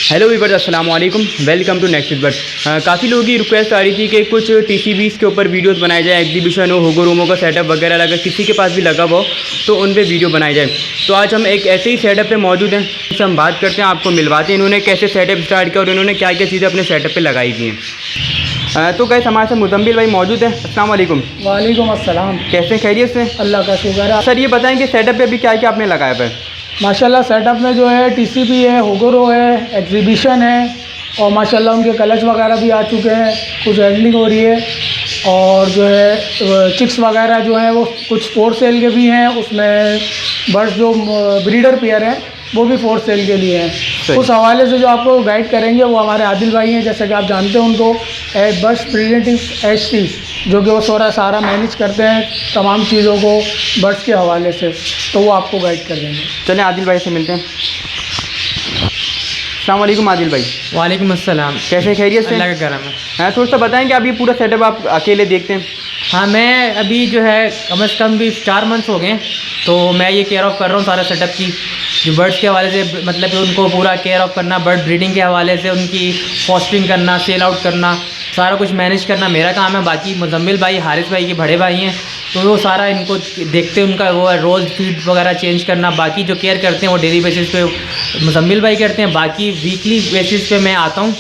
Hello viewers, अस्सलाम वालेकुम, welcome to next but. काफ़ी लोगों की रिक्वेस्ट आ रही थी कि कुछ टीसीबीज़ के ऊपर वीडियोस बनाए जाए, एग्जीबिशन हो, होगो रूमों का सेटअप वगैरह अगर किसी के पास भी लगा हुआ हो तो उन पे वीडियो बनाए जाए। तो आज हम एक ऐसे ही सेटअप पे मौजूद हैं, इससे हम बात करते हैं, आपको मिलवाते हैं इन्होंने कैसे सेटअप स्टार्ट किया और इन्होंने क्या क्या चीज़ें अपने सेटअप पर लगाई हुई हैं। तो गाइस हमारे साथ मुज़म्मिल भाई मौजूद हैं। अस्सलाम वालेकुम। वालेकुम अस्सलाम। कैसे, खैरियत से? अल्लाह का शुक्र है। सर ये बताएं कि सेटअप पे अभी क्या क्या आपने लगाया है? माशाल्लाह सेटअप में जो है टीसीबी है, होगोरो है, एग्जीबिशन है और माशाल्लाह उनके कलच वगैरह भी आ चुके हैं, कुछ हैंडलिंग हो रही है और जो है चिक्स वगैरह जो हैं वो कुछ फोर सेल के भी हैं, उसमें बर्ड्स जो ब्रीडर पेयर हैं वो भी फोर सेल के लिए हैं। उस हवाले से जो आपको गाइड करेंगे वो हमारे आदिल भाई हैं, जैसे कि आप जानते हैं उनको बर्ड्स प्रीडेटिव एचटी, जो कि वो सारा मैनेज करते हैं तमाम चीज़ों को बर्ड्स के हवाले से, तो वो आपको गाइड कर देंगे। चलें आदिल भाई से मिलते हैं। अस्सलाम वालेकुम आदिल भाई। वालेकुम अस्सलाम। कैसे, खैरियत से? अल्लाह का करम है। हाँ, थोड़ा सा बताएं कि अभी पूरा सेटअप आप अकेले देखते हैं? हाँ, मैं अभी जो है कम से कम भी 4 मंथ्स हो गए, तो मैं ये केयर ऑफ़ कर रहा हूँ सारा सेटअप की, जो बर्ड्स के हवाले से, मतलब कि उनको पूरा केयर ऑफ़ करना, बर्ड ब्रीडिंग के हवाले से उनकी फॉस्टरिंग करना, सेल आउट करना, सारा कुछ मैनेज करना मेरा काम है। बाकी मुज़म्मिल भाई, हारिस भाई के बड़े भाई हैं, तो वो सारा इनको देखते हैं, उनका वो रोज़ फीड वगैरह चेंज करना, बाकी जो केयर करते हैं वो डेली बेसिस पे मुज़म्मिल भाई करते हैं। बाकी वीकली बेसिस पे मैं आता हूँ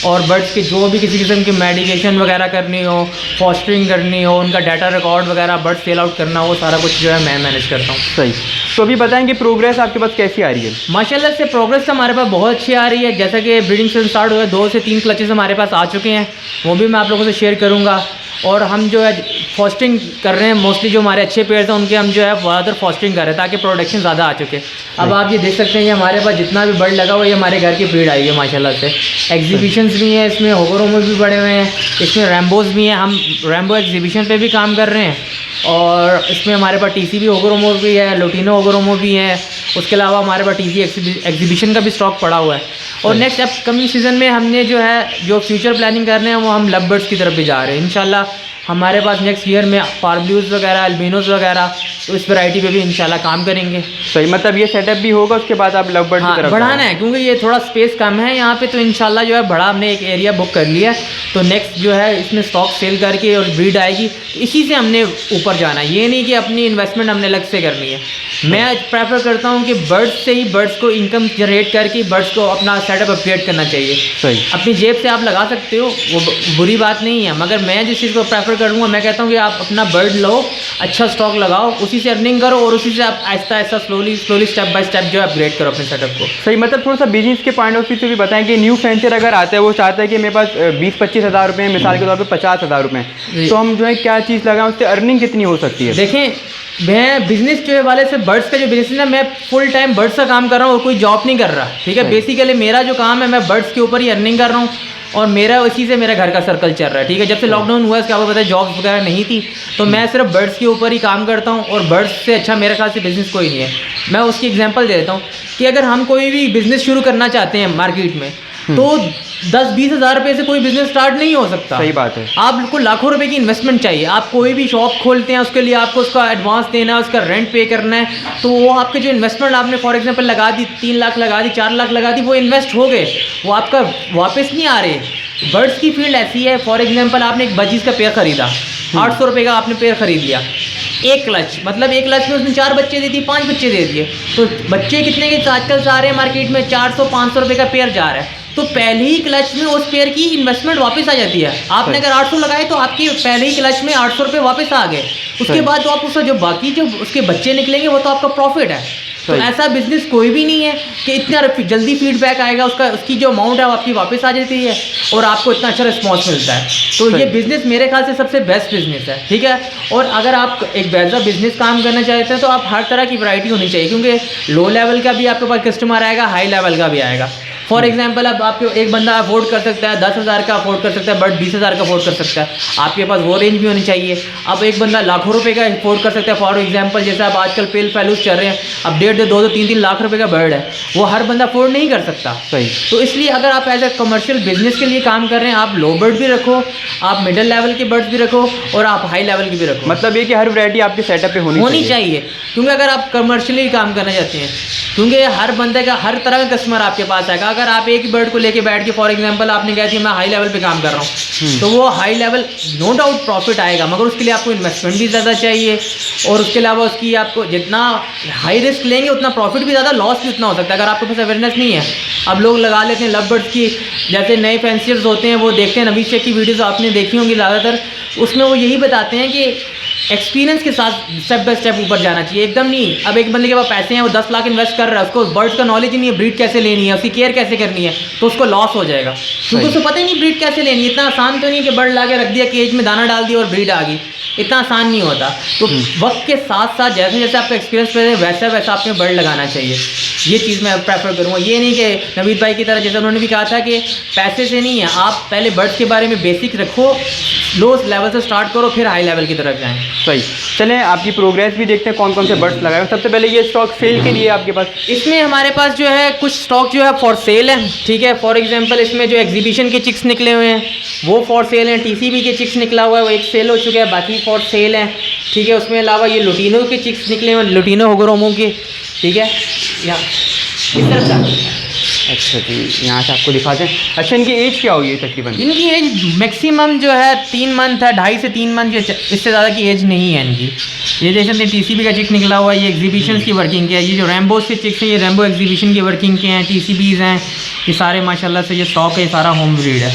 और बर्ड्स के जो भी किसी किस्म की मेडिकेशन वगैरह करनी हो, फॉस्टरिंग करनी हो, उनका डाटा रिकॉर्ड वगैरह, बर्ड सेल आउट करना हो, सारा कुछ जो है मैं मैनेज करता हूँ। सही। तो अभी बताएं कि प्रोग्रेस आपके पास कैसी आ रही है? माशाल्लाह से प्रोग्रेस हमारे पास बहुत अच्छी आ रही है। जैसा कि ब्रीडिंग से स्टार्ट हुआ है, 2 से 3 क्लचेस हमारे पास आ चुके हैं, वो भी मैं आप लोगों से शेयर करूँगा। और हम जो है फॉस्टरिंग कर रहे हैं, मोस्टली जो हमारे अच्छे पेयर्स हैं उनके हम जो है ज़्यादातर फॉस्टरिंग कर रहे हैं ताकि प्रोडक्शन ज़्यादा आ चुके। अब आप ये देख सकते हैं, ये हमारे पास जितना भी बर्ड लगा हुआ है ये हमारे घर की ब्रीड आई है माशाल्लाह से। एग्जीबिशंस भी हैं इसमें, होगोरोमोस भी पड़े हुए हैं, इसमें रैम्बोज भी हैं, हम रैम्बो एग्जीबिशन पे भी काम कर रहे हैं। और इसमें हमारे पास टीसीबी होगोरोमो भी है, लोटिनो होगोरोमो भी है, उसके अलावा हमारे पास टीसी एग्जीबिशन का भी स्टॉक पड़ा हुआ है। और नेक्स्ट अपकमिंग सीज़न में हमने जो है जो फ्यूचर प्लानिंग कर रहे हैं वो हम लव बर्ड्स की तरफ भी जा रहे हैं इंशाल्लाह। हमारे पास नेक्स्ट ईयर में पारब्लूज वगैरह, अल्बिनोज वगैरह, तो इस वैरायटी पे भी इंशाल्लाह काम करेंगे। सही, मतलब ये सेटअप भी होगा, उसके बाद आप लव बर्ड की तरफ बढ़ाना है, क्योंकि ये थोड़ा स्पेस कम है यहाँ पे, तो इंशाल्लाह जो है बड़ा हमने एक एरिया बुक कर लिया है, तो नेक्स्ट जो है इसमें स्टॉक सेल करके और ब्रीड आएगी, इसी से हमने ऊपर जाना है। ये नहीं कि अपनी इन्वेस्टमेंट हमने अलग से करनी है। मैं प्रेफर करता हूँ कि बर्ड्स से ही बर्ड्स को इनकम जनरेट करके बर्ड्स को अपना सेटअप अपग्रेड करना चाहिए। सही। अपनी जेब से आप लगा सकते हो, वो बुरी बात नहीं है, मगर मैं जिस चीज़ को प्रेफर करूँगा, मैं कहता हूँ कि आप अपना बर्ड लो, अच्छा स्टॉक लगाओ, उसी से अर्निंग करो और उसी से आप Aahista Aahista slowly step by step जो है अपग्रेड करो अपने सेटअप को। सही, मतलब थोड़ा सा बिजनेस के पॉइंट ऑफ व्यू से भी बताएं कि न्यू फेंसर अगर आता है, वो चाहता है कि मेरे पास 20-25 हज़ार रुपये, मिसाल के तौर पे 50 हज़ार रुपये, तो हम जो है क्या चीज़ लगाएं, उससे अर्निंग कितनी हो सकती है? देखें, मैं बिज़नेस जो है वाले से बर्ड्स का जो बिज़नेस है ना, मैं फुल टाइम बर्ड्स का काम कर रहा हूँ और कोई जॉब नहीं कर रहा, ठीक है। बेसिकली मेरा जो काम है, मैं बर्ड्स के ऊपर ही अर्निंग कर रहा हूँ और मेरा उसी से मेरा घर का सर्कल चल रहा है, ठीक है। जब से लॉकडाउन हुआ है, इसका आपको पता है जॉब वगैरह नहीं थी, तो मैं सिर्फ बर्ड्स के ऊपर ही काम करता हूँ और बर्ड्स से अच्छा मेरे ख्याल से बिज़नेस कोई नहीं है। मैं उसकी एग्जांपल दे देता हूँ कि अगर हम कोई भी बिज़नेस शुरू करना चाहते हैं मार्केट में, तो 10-20 हज़ार रुपये से कोई बिज़नेस स्टार्ट नहीं हो सकता। सही बात है। आपको लाखों रुपए की इन्वेस्टमेंट चाहिए। आप कोई भी शॉप खोलते हैं, उसके लिए आपको उसका एडवांस देना है, उसका रेंट पे करना है, तो वो आपके जो इन्वेस्टमेंट आपने फॉर एग्जांपल लगा दी, 3 लाख लगा दी, 4 लाख लगा दी, वो इन्वेस्ट हो गए, वो आपका वापस नहीं आ रहे। बर्ड्स की फील्ड ऐसी है, फॉर एग्जांपल आपने एक बजीज़ का पेयर ख़रीदा, 800 रुपये का आपने पेयर ख़रीद लिया, एक क्लच, मतलब एक क्लच में उसने 4 बच्चे दे दिए, 5 बच्चे दे दिए, तो बच्चे कितने के आजकल जा रहे हैं मार्केट में? 400-500 रुपये का पेयर जा रहा है, तो पहले ही क्लच में उस पेयर की इन्वेस्टमेंट वापस आ जाती है। आपने अगर 800 लगाए तो आपके पहले ही क्लच में 800 रुपये वापस आ गए। उसके बाद तो आप उसका जो बाकी जो उसके बच्चे निकलेंगे वो तो आपका प्रॉफिट है। तो ऐसा बिजनेस कोई भी नहीं है कि इतना जल्दी फीडबैक आएगा, उसकी जो अमाउंट है वो आपकी वापस आ जाती है और आपको इतना अच्छा रिस्पॉन्स मिलता है। तो ये बिज़नेस मेरे ख्याल से सबसे बेस्ट बिज़नेस है, ठीक है। और अगर आप एक बेहतर बिज़नेस काम करना चाहते हैं तो आप हर तरह की वैरायटी होनी चाहिए, क्योंकि लो लेवल का भी आपके पास कस्टमर आएगा, हाई लेवल का भी आएगा। फॉर एग्जाम्पल अब आपको एक बंदा अफोर्ड कर सकता है 10,000 का अफोर्ड कर सकता है, बट 20,000 का अफोर्ड कर सकता है, आपके पास वो रेंज भी होनी चाहिए। अब एक बंदा लाखों रुपए का अफोर्ड कर सकता है, फॉर एग्जाम्पल जैसे आप आजकल पेल फैलूस चल रहे हैं, अब 1.5, 2, 3 लाख रुपए का बर्ड है, वो हर बंदा अफोर्ड नहीं कर सकता। सही। तो इसलिए अगर आप एज ए कमर्शियल बिजनेस के लिए काम कर रहे हैं, आप लो बर्ड भी रखो, आप मिडिल लेवल के बर्ड्स भी रखो और आप हाई लेवल के भी रखो। मतलब ये कि हर वैरायटी आपके सेटअप पे होनी चाहिए, क्योंकि अगर आप कमर्शियली काम करना चाहते हैं, क्योंकि हर बंदे का हर तरह का कस्टमर आपके पास आएगा। अगर आप एक ही बर्ड को लेके बैठ के फॉर एग्जांपल आपने कहा कि मैं हाई लेवल पे काम कर रहा हूँ, तो वो high level no doubt profit आएगा, मगर उसके लिए आपको इन्वेस्टमेंट भी ज़्यादा चाहिए, और उसके अलावा उसकी आपको जितना हाई रिस्क लेंगे उतना प्रॉफिट भी ज़्यादा, लॉस भी उतना हो सकता है अगर आपके पास अवेयरनेस नहीं है। अब लोग लगा लेते हैं लव बर्ड्स की, जैसे नए फैंसियर्स होते हैं वो देखते हैं, नवीद शेख की वीडियोज़ आपने देखी होंगी ज़्यादातर, उसमें वो यही बताते हैं कि एक्सपीरियंस के साथ स्टेप बाय स्टेप ऊपर जाना चाहिए, एकदम नहीं। अब एक बंदे के पास पैसे हैं, वो 10 लाख इन्वेस्ट कर रहा है, उसको बर्ड्स का नॉलेज ही नहीं है, ब्रीड कैसे लेनी है, उसकी केयर कैसे करनी है, तो उसको लॉस हो जाएगा, क्योंकि उसको पता ही नहीं ब्रीड कैसे लेनी है। इतना आसान तो नहीं कि बर्ड ला के रख दिया, केज में दाना डाल दिया और ब्रीड आ गई, इतना आसान नहीं होता। तो वक्त के साथ साथ जैसे जैसे आपका एक्सपीरियंस बढ़े वैसा वैसा आपने बर्ड लगाना चाहिए, ये चीज़ मैं प्रेफर करूँगा। ये नहीं कि नवीद भाई की तरह जैसे उन्होंने भी कहा था कि पैसे से नहीं है, आप पहले बर्ड्स के बारे में बेसिक रखो, लो लेवल से स्टार्ट करो, फिर हाई लेवल की तरफ जाएँ। सही, चलें आपकी प्रोग्रेस भी देखते हैं, कौन कौन से बर्ड्स लगाए हैं। सबसे पहले ये स्टॉक सेल के लिए आपके पास? इसमें हमारे पास जो है कुछ स्टॉक जो है फॉर सेल है, ठीक है। फॉर एग्जांपल इसमें जो एग्जीबिशन के चिक्स निकले हुए हैं वो फॉर सेल हैं, टीसीबी के चिक्स निकला हुआ है वो एक सेल हो चुका है, बाकी फॉर सेल हैं, ठीक है। उसमें अलावा ये लुटीनो के चिक्स निकले हुए हैं, लुटीनो होगोरोमो के, ठीक है। यहाँ इस तरफ से अच्छा जी, यहाँ से आपको दिखाते हैं। अच्छा, इनकी एज क्या होगी तकरीबन? इनकी एज मैक्सिमम जो है 3 मंथ है, 2.5 से 3 मंथ, इससे ज़्यादा की एज नहीं है इनकी। ये देख सकते हैं टीसीबी का चिक निकला हुआ है, ये एग्जीबिशन की वर्किंग के है। ये जो रैम्बोज के चिक्स हैं ये रैम्बो एग्जीबिशन की वर्किंग के हैं, टीसीबीज़ हैं, ये सारे माशाल्लाह से ये स्टॉक है, सारा होम ब्रीड है।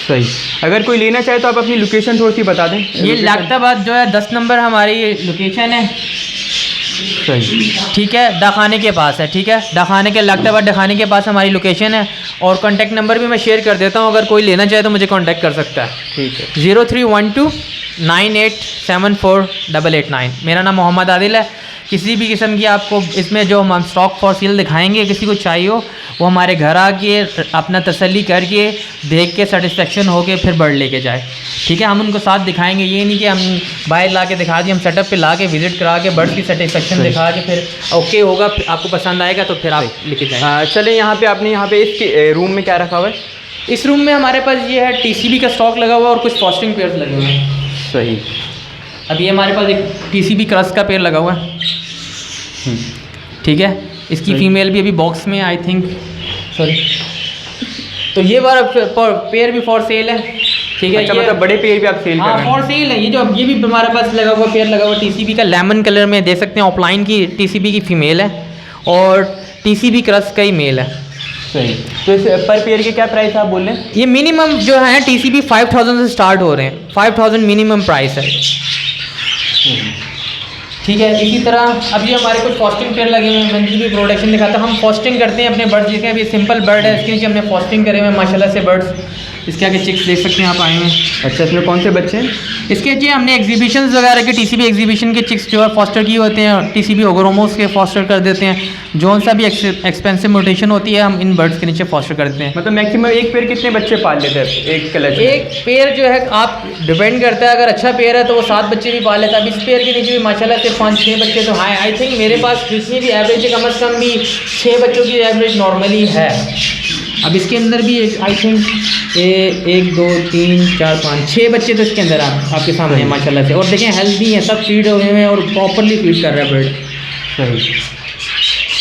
सही, अगर कोई लेना चाहे तो आप अपनी लोकेशन थोड़ी सी बता दें। ये लाखताबाद जो है 10 नंबर हमारी लोकेशन है, सही, ठीक है, डाखाने के पास है, ठीक है। डाखाने के लाखताबाद डाखाने के पास हमारी लोकेशन है, और कॉन्टैक्ट नंबर भी मैं शेयर कर देता हूँ, अगर कोई लेना चाहे तो मुझे कॉन्टैक्ट कर सकता है। ठीक है, 0312987889। मेरा नाम मोहम्मद आदिल है। किसी भी किस्म की आपको इसमें जो हम स्टॉक फॉर सेल दिखाएंगे, किसी को चाहिए हो वो हमारे घर आके अपना तसल्ली करके देख के सेटिस्फेक्शन होके फिर बर्ड लेके जाए, ठीक है। हम उनको साथ दिखाएंगे, ये नहीं कि हम बाहर ला के दिखा दिए, हम सेटअप पे ला के विज़िट करा के बर्ड की सेटिस्फेक्शन दिखा के फिर ओके होगा, आपको पसंद आएगा तो फिर आप लेके जाएँ। चले यहाँ पे आपने यहाँ पे इसके रूम में क्या रखा हुआ है? इस रूम में हमारे पास ये है टीसीबी का स्टॉक लगा हुआ है और कुछ फॉस्टिंग पेयर्स लगे हुए हैं। सही, अब ये हमारे पास एक टीसीबी क्रस्ट का पेयर लगा हुआ है, ठीक है। इसकी फीमेल भी अभी बॉक्स में, आई थिंक, सॉरी। तो ये बार पेयर भी फॉर सेल है, ठीक है। अच्छा, ये मतलब बड़े पेयर भी आप सेल कर रहे हैं? फॉर सेल है। ये जो ये भी हमारे पास लगा हुआ पेयर लगा हुआ टीसीबी का, लेमन कलर में देख सकते हैं, ऑफलाइन की टीसीबी की फीमेल है और टीसीबी क्रस्ट का ही मेल है। सही, तो इस पर पेयर के क्या प्राइस आप बोल रहे हैं? ये मिनिमम जो है टीसीबी 5000 से स्टार्ट हो रहे हैं, 5000 मिनिमम प्राइस है, ठीक है। इसी तरह अभी हमारे कुछ फॉस्टिंग पेयर लगे हुए हैं, मैं भी प्रोडक्शन दिखाता हूँ। हम फॉस्टिंग करते हैं अपने बर्ड्स, देखें अभी सिंपल बर्ड है, इसके नीचे हमने फॉस्टिंग करे हुए हैं माशाल्लाह से बर्ड्स। इसके आगे चिक्स देख सकते हैं आप आए हैं। अच्छा, इसमें कौन से बच्चे हैं? इसके जी हमने एग्जीबिशन वगैरह के टीसीबी एग्जीबिशन के चिक्स जो है फॉस्टर किए होते हैं, टीसीबी होगोरोमोस के फॉस्टर कर देते हैं। जौन सा भी एक्सपेंसिव म्यूटेशन होती है हम इन बर्ड्स के नीचे फॉस्टर करते हैं। मतलब मैक्सिमम एक पेयर कितने बच्चे पाल लेते हैं एक कलच में? एक पेयर जो है आप डिपेंड करता है, अगर अच्छा पेयर है तो वो 7 बच्चे भी पाल लेता है। अब इस पेयर के नीचे भी माशाल्लाह से 5-6 बच्चे तो हैं। आई थिंक मेरे पास जितनी भी एवरेज कम से कम भी 6 बच्चों की एवरेज नॉर्मली है। अब इसके अंदर भी आई थिंक 1 2 3 4 5 6 बच्चे तो इसके अंदर आपके सामने हैं माशाल्लाह से। और देखें हेल्दी हैं, सब फीड हुए हैं और प्रॉपरली फीड कर रहा है बर्ड। सही,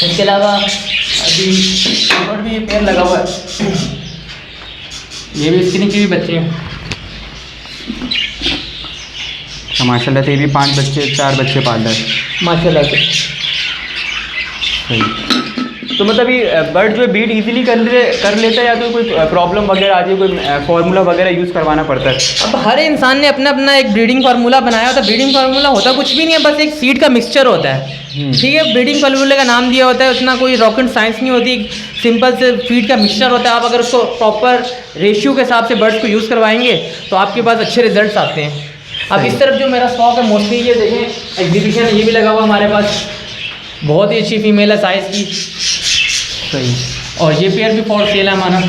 इसके अलावा अभी बर्ड भी ये पेयर लगा हुआ है, ये भी इसके नीचे भी बच्चे हैं माशाल्लाह से। ये भी 5 बच्चे 4 बच्चे पाल रहा है माशाल्लाह से। सही, तो मतलब ये बर्ड जो है ब्रीड इजीली कर लेता है या तो कोई प्रॉब्लम वगैरह आ जाए, कोई फार्मूला वगैरह यूज़ करवाना पड़ता है? अब हर इंसान ने अपना अपना एक ब्रीडिंग फार्मूला बनाया होता है। ब्रीडिंग फार्मूला होता कुछ भी नहीं है, बस एक सीड का मिक्सचर होता है, ठीक है। ब्रीडिंग फार्मूले का नाम दिया होता है, उतना कोई रॉकेट साइंस नहीं होती, सिंपल से फीड का मिक्सचर होता है। आप अगर उसको प्रॉपर रेशियो के हिसाब से बर्ड्स को यूज़ करवाएंगे तो आपके पास अच्छे रिजल्ट्स आते हैं। अब इस तरफ जो मेरा स्टॉक है मोस्टली ये देखें एग्जीबिशन है, ये भी लगा हुआ हमारे पास, बहुत ही अच्छी फीमेल है साइज़ की। सही, और ये पेयर भी फॉर सेल है हमारा।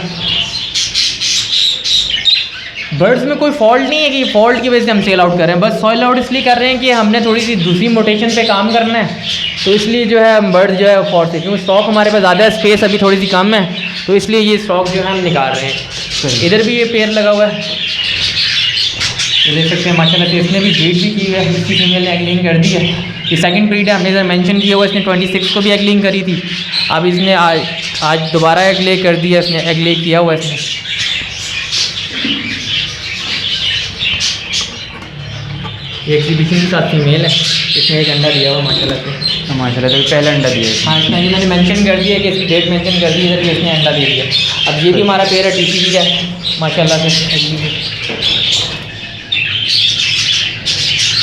बर्ड्स में कोई फॉल्ट नहीं है कि फॉल्ट की वजह से हम सेल आउट कर रहे हैं, बस सॉइल आउट इसलिए कर रहे हैं कि हमने थोड़ी सी दूसरी मोटेशन पे काम करना है, तो इसलिए जो है हम बर्ड्स जो है फॉर सेल, क्योंकि स्टॉक हमारे पास ज़्यादा है, स्पेस अभी थोड़ी सी कम है, तो इसलिए ये स्टॉक जो है हम निकाल रहे हैं। इधर भी ये पेयर लगा हुआ है, ये देख सकते हैं माशाल्लाह से। इसने भी ब्रीड भी की है, इसकी फीमेल ने एग्लिंग कर दी है। ये सेकंड ब्रीड है, हमने इधर मेंशन किया हुआ, इसने 26 को भी एग लेइंग करी थी। अब इसने आज दोबारा एग ले कर दिया, इसने एग ले किया हुआ इसने। ये एग्जीबिशन के साथ फीमेल है, इसने एक अंडा दिया हुआ माशाल्लाह से। माशाल्लाह से पहला अंडा दिया है। हाँ, इसमें ये मैंने मेंशन कर दिया कि इसकी डेट मेंशन कर दी, इधर भी इसने अंडा दे दिया। अब ये भी हमारा पेयर है टीसीबी का माशाल्लाह से।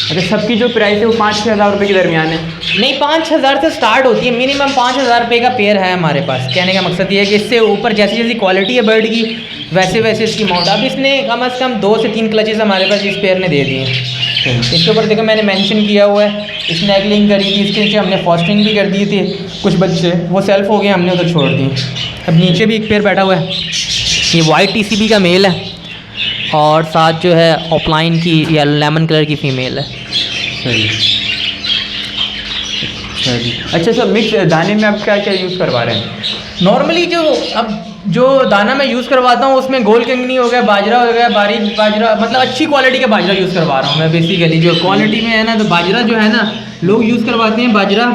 अच्छा, सबकी जो प्राइस है वो 5-6 हज़ार रुपये के दरमियान है? नहीं, 5,000 से स्टार्ट होती है, मिनिमम 5,000 रुपये का पेयर है हमारे पास। कहने का मकसद ये है कि इससे ऊपर जैसी जैसी क्वालिटी है बर्ड की वैसे वैसे इसकी अमाउंट। अब इसने कम से कम 2 से 3 क्लचेस हमारे पास इस पेयर ने दे दिए हैं। इसके ऊपर देखो मैंने मेंशन किया हुआ है, इसने एग लेइंग करी थी, इसके नीचे हमने फॉस्टरिंग भी कर दिए थे कुछ बच्चे, वो सेल्फ हो गए, हमने उधर छोड़ दिए। अब नीचे भी एक पेयर बैठा हुआ है, ये वाइट टीसीबी का मेल है और साथ जो है ऑफलाइन की या लेमन कलर की फ़ीमेल है। सही। अच्छा सर, मिक्स दाने में आप क्या क्या यूज़ करवा रहे हैं? नॉर्मली जो दाना मैं यूज़ करवाता हूँ उसमें गोल कंगनी हो गया, बाजरा हो गया, बारीक बाजरा, मतलब अच्छी क्वालिटी का बाजरा यूज़ करवा रहा हूँ मैं बेसिकली। जो क्वालिटी में है ना, तो बाजरा जो है ना लोग यूज़ करवाते हैं, बाजरा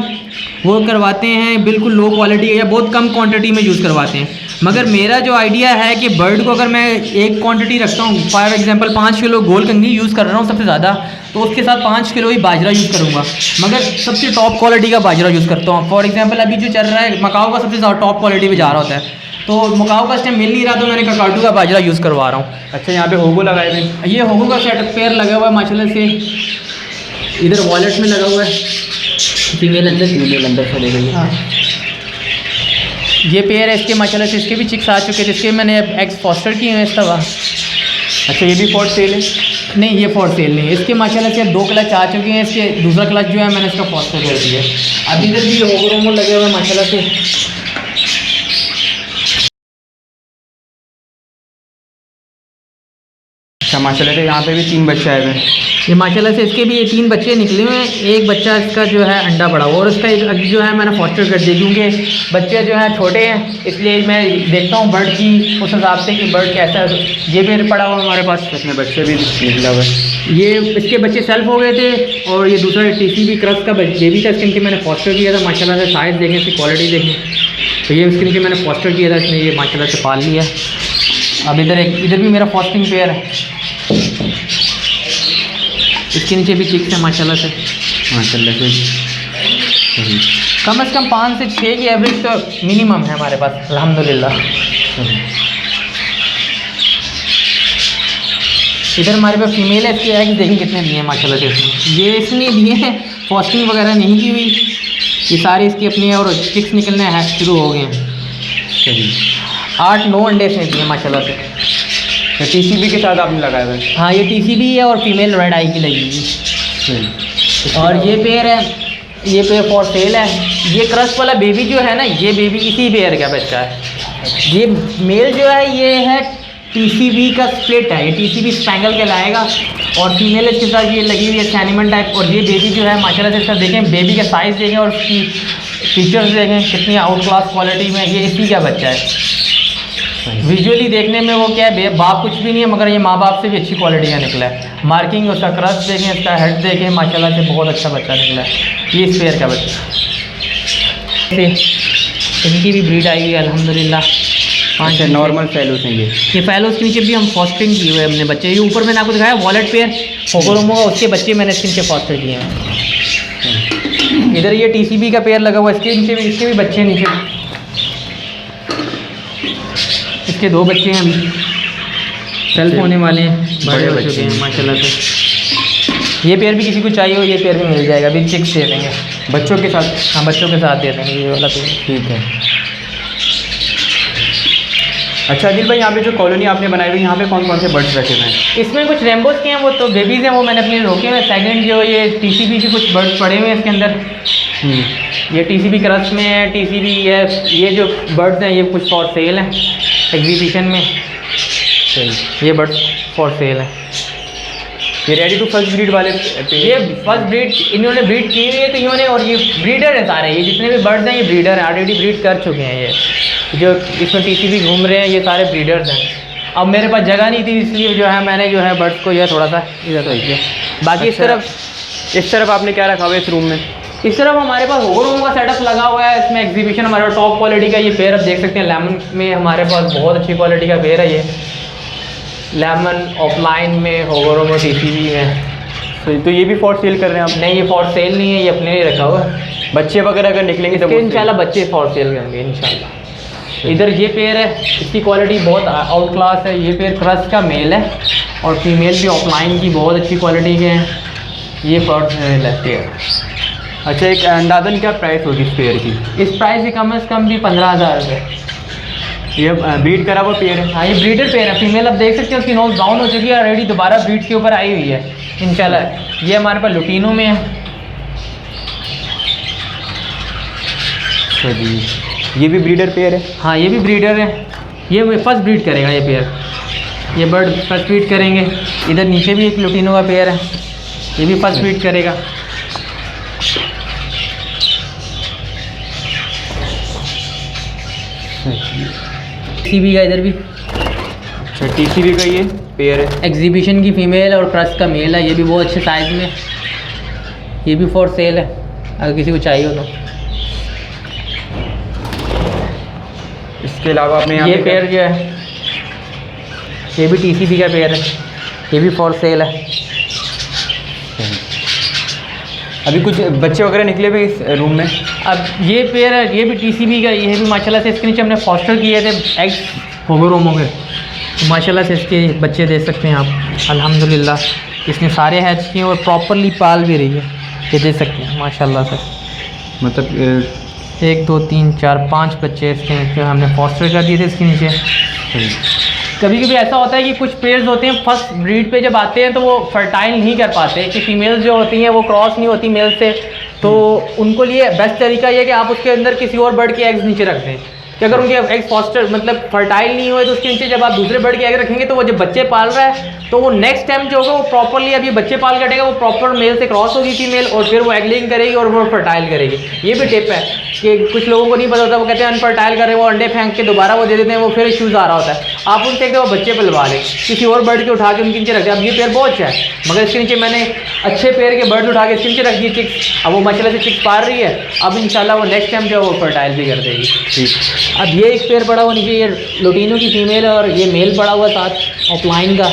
वो करवाते हैं बिल्कुल लो क्वालिटी का या बहुत कम क्वांटिटी में यूज़ करवाते हैं। मगर मेरा जो आइडिया है कि बर्ड को अगर मैं एक क्वांटिटी रखता हूँ, फॉर एग्जांपल 5 किलो गोल कंगनी यूज़ कर रहा हूँ सबसे ज़्यादा, तो उसके साथ 5 किलो ही बाजरा यूज़ करूँगा, मगर सबसे टॉप क्वालिटी का बाजरा यूज़ करता हूँ। फॉर एग्जांपल अभी जो चल रहा है मकाओ का सबसे ज़्यादा टॉप क्वालिटी पे जा रहा होता है, तो मकाओ का इस टाइम मिल नहीं रहा, तो मैंने ककाटू का बाजरा यूज़ करवा रहा हूँ। अच्छा, यहाँ पे होगो लगाए हुए हैं? ये होगो का सेट पेयर लगा हुआ है माशाल्लाह से, इधर वॉलेट में लगा हुआ है, फीमेल अंदर से ले गई है। हाँ, ये पेयर है इसके माशाल्लाह से, इसके भी चिक्स आ चुके थे, इसके मैंने एग्स फॉस्टर किए हैं इस दफ़ा। अच्छा, ये भी फॉर सेल है? नहीं, ये फॉर सेल नहीं है, इसके माशाल्लाह से 2 क्लच आ चुके हैं, इसके दूसरा क्लच जो है मैंने इसका फॉस्टर कर दिया है। अब इधर भी होगो रोमो लगे हुए हैं माशाल्लाह से। अच्छा, माशाल्लाह से यहाँ पे भी 3 बच्चे आए हुए हैं। ये माशाल्लाह से इसके भी ये 3 बच्चे निकले हुए हैं, एक बच्चा इसका जो है अंडा पड़ा हुआ और इसका एक जो है मैंने फॉस्टर कर दिया, क्योंकि बच्चे जो हैं छोटे हैं, इसलिए मैं देखता हूँ बर्ड की उस हिसाब से कि बर्ड कैसा है। ये भी पड़ा हुआ हमारे पास, इसमें बच्चे भी निकला हुआ है। ये इसके बच्चे सेल्फ हो गए थे और ये दूसरा टीसीबी क्रस का बेबी था, इसके नीचे मैंने फॉस्टर किया था। माशाल्लाह से साइज़ देखें, इसकी क्वालिटी देखें, तो ये इसके नीचे मैंने फॉस्टर किया था, इसने ये माशाल्लाह से पाल लिया। अब इधर भी मेरा फॉस्टिंग पेयर है, इसके नीचे भी चिक्स है माशाल्लाह से। माशाल्लाह से कम से कम 5 से 6 की एवरेज तो मिनिमम है हमारे पास अल्हम्दुलिल्लाह। इधर हमारे पास फीमेल है, इसके एग्स देखें कितने दिए हैं माशाल्लाह से इसमें। ये इसने दिए हैं, फॉस्टिंग वगैरह नहीं की हुई, ये सारे इसकी अपनी और चिक्स निकलने शुरू हो गए हैं। 8-9 अंडे इसने दिए माशाल्लाह से। टीसीबी के साथ आपने लगाया हुआ है? हाँ, ये टीसीबी है और फीमेल रेड आई की लगी हुई है। और ये पेयर है, ये पेयर फॉर सेल है। ये क्रश वाला बेबी जो है ना, ये बेबी इसी पेयर का बच्चा है। ये मेल जो है ये है टीसीबी का स्प्लिट है, ये टीसीबी स्पैंगल कहलाएगा और फीमेल इसके साथ ये लगी हुई है सैनिमन टाइप। और ये बेबी जो है माशाल्लाह से इसका देखें, बेबी का साइज़ देखें और उसकी फीचर्स देखें कितनी आउट क्लास क्वालिटी में, ये इसी का बच्चा है। विजुअली देखने में वो क्या है, बाप कुछ भी नहीं है, मगर ये माँ बाप से भी अच्छी क्वालिटी का निकला है। मार्किंग उसका क्रस्ट देखें, इसका हेड देखें, माशाल्लाह से बहुत अच्छा बच्चा निकला है। ये स्पेयर का बच्चा, इनकी भी ब्रीड आई हुई है अल्हम्दुलिल्लाह। 5 नॉर्मल फैलोस हैं ये फैलोस के नीचे भी हम फॉस्टरिंग किए हुए हमने बच्चे। ये ऊपर मैंने आपको दिखाया वॉलेट पेयर होगोरोमो का, उसके बच्चे मैंने इसके नीचे फॉस्टर किए हैं। इधर ये टीसीबी का पेयर लगा हुआ है, इसके नीचे भी, इसके भी बच्चे नीचे, इसके 2 बच्चे हैं अभी सेल्फ होने वाले हैं, बड़े हो चुके हैं माशाल्लाह से। ये पेयर भी किसी को चाहिए हो, ये पेयर भी मिल जाएगा, अभी चिक्स दे देंगे बच्चों के साथ। हाँ, बच्चों के साथ दे देंगे ये वाला पेयर। ठीक है। अच्छा आदिल भाई, यहाँ पे जो कॉलोनी आपने बनाई हुई है, यहाँ पे कौन कौन से बर्ड्स रखे हुए हैं? इसमें कुछ रेम्बोस के हैं, वो तो बेबीज़ हैं, वो मैंने अपने रोके हुए। सेकंड जो ये टीसीबी के कुछ बर्ड्स पड़े हुए हैं इसके अंदर। ये टीसीबी क्रस्ट में है, टीसीबी है। ये जो बर्ड्स हैं ये कुछ फॉर सेल हैं एग्जीबिशन में। ये बर्ड्स फॉर सेल है। ये रेडी टू फर्स्ट ब्रीड वाले? ये फर्स्ट ब्रीड इन्होंने ब्रीड की हुई है, तो इन्होंने, और ये ब्रीडर है सारे, ये जितने भी बर्ड्स हैं ये ब्रीडर हैं, ऑलरेडी ब्रीड कर चुके हैं। ये जो इसमें टीसीबी घूम रहे हैं ये सारे ब्रीडर्स हैं। अब मेरे पास जगह नहीं थी, इसलिए जो है मैंने जो है बर्ड्स को यह थोड़ा सा इधर तो किया। बाकी इस तरफ आपने क्या रखा हुआ है इस रूम में? इस तरफ हमारे पास होगोरोमो का सेटअप लगा हुआ है। इसमें एग्जीबिशन हमारे पास टॉप क्वालिटी का ये पेयर आप देख सकते हैं। लेमन में हमारे पास बहुत अच्छी क्वालिटी का पेयर है ये। लेमन ऑफलाइन में, होगोरोमो टीसीबी में। तो ये भी फॉर सेल कर रहे हैं आप? नहीं, ये फॉर सेल नहीं है, ये अपने लिए रखा हुआ है। बच्चे वगैरह अगर निकलेंगे तो इंशाल्लाह बच्चे फॉर सेल करेंगे इंशाल्लाह। इधर ये पेयर है, इसकी क्वालिटी बहुत आउट क्लास है। ये पेयर क्रस्ट का मेल है और फीमेल भी ऑफलाइन की बहुत अच्छी क्वालिटी के हैं। ये फॉर सेल है पेयर। अच्छा, एक अंदाज़न क्या प्राइस होगी इस पेयर की? इस प्राइस की कम से कम भी 15,000 रुपये। ये ब्रीड करा हुआ पेयर है? हाँ, ये ब्रीडर पेयर है। फीमेल अब देख सकते हैं उसकी नोज डाउन हो चुकी है, ऑलरेडी दोबारा ब्रीड के ऊपर आई हुई है इंशाल्लाह। ये हमारे पास लुटीनो में है। अच्छा जी, ये भी ब्रीडर पेयर है? हाँ, ये भी ब्रीडर है। ये फर्स्ट ब्रीड करेगा ये पेयर। ये बर्ड फर्स्ट ब्रीड करेंगे। इधर नीचे भी एक लुटीनो का पेयर है, ये भी फर्स्ट ब्रीड करेगा। टीसीबी का इधर भी। अच्छा, टीसीबी का ये पेयर है। एग्जीबिशन की फ़ीमेल और क्रस्ट का मेल है। ये भी बहुत अच्छे साइज़ में। ये भी फॉर सेल है अगर किसी को चाहिए हो तो। इसके अलावा आपने यहाँ ये पे पेयर जो है ये भी टीसीबी का पेयर है, ये भी फॉर सेल है। अभी कुछ बच्चे वगैरह निकले हुए इस रूम में? अब ये पेयर है, ये भी टीसीबी का। ये भी माशाल्लाह से इसके नीचे हमने फॉस्टर किए थे एग्स होगोरोमो के। तो माशाल्लाह से इसके बच्चे देख सकते हैं आप। अल्हम्दुलिल्लाह इसने सारे हैच किए और प्रॉपरली पाल भी रही है। ये देख सकते हैं माशाल्लाह से। मतलब 1 2 3 4 5 बच्चे इसके नीचे हमने फॉस्टर कर दिए थे इसके नीचे। कभी कभी ऐसा होता है कि कुछ पेयर्स होते हैं फर्स्ट ब्रीड पे जब आते हैं तो वो फर्टाइल नहीं कर पाते कि फीमेल्स जो होती हैं वो क्रॉस नहीं होती मेल से। तो उनको लिए बेस्ट तरीका ये है कि आप उसके अंदर किसी और बर्ड के एग्स नीचे रख दें कि अगर उनके एग्स फॉस्टर मतलब फर्टाइल नहीं हुए तो उसके नीचे जब आप दूसरे बर्ड के एग रखेंगे तो वो जब बच्चे पाल रहा है तो वो नेक्स्ट टाइम जो होगा वो प्रॉपरली अभी बच्चे पाल कटेगा, वो प्रॉपर मेल से क्रॉस होगी फीमेल और फिर वो एगलिंग करेगी और वो फर्टाइल करेगी। ये भी टिप है कि कुछ लोगों को नहीं पता होता, वो कहते हैं अनफर्टाइल कर रहे हैं, वो अंडे फेंक के दोबारा वो दे देते हैं, वो फिर इश्यूज़ आ रहा होता है। आप उनसे एक दफ़ा बच्चे पर लगा लें, किसी और बर्ड के उठा के उनके नीचे रख दिया। अब ये पेयर बहुत अच्छा है मगर इसके नीचे मैंने अच्छे पेयर के बर्ड उठा के इसके नीचे रख दिए चिक्स। अब वो माशाल्लाह से चिक्स पार रही है। अब इंशाल्लाह वो नेक्स्ट टाइम जो है वो फर्टाइल भी कर देगी। ठीक। अब ये एक पेयर पड़ा हुआ नीचे, ये लुटीनो की फीमेल और ये मेल पड़ा हुआ साथ ऑफलाइन का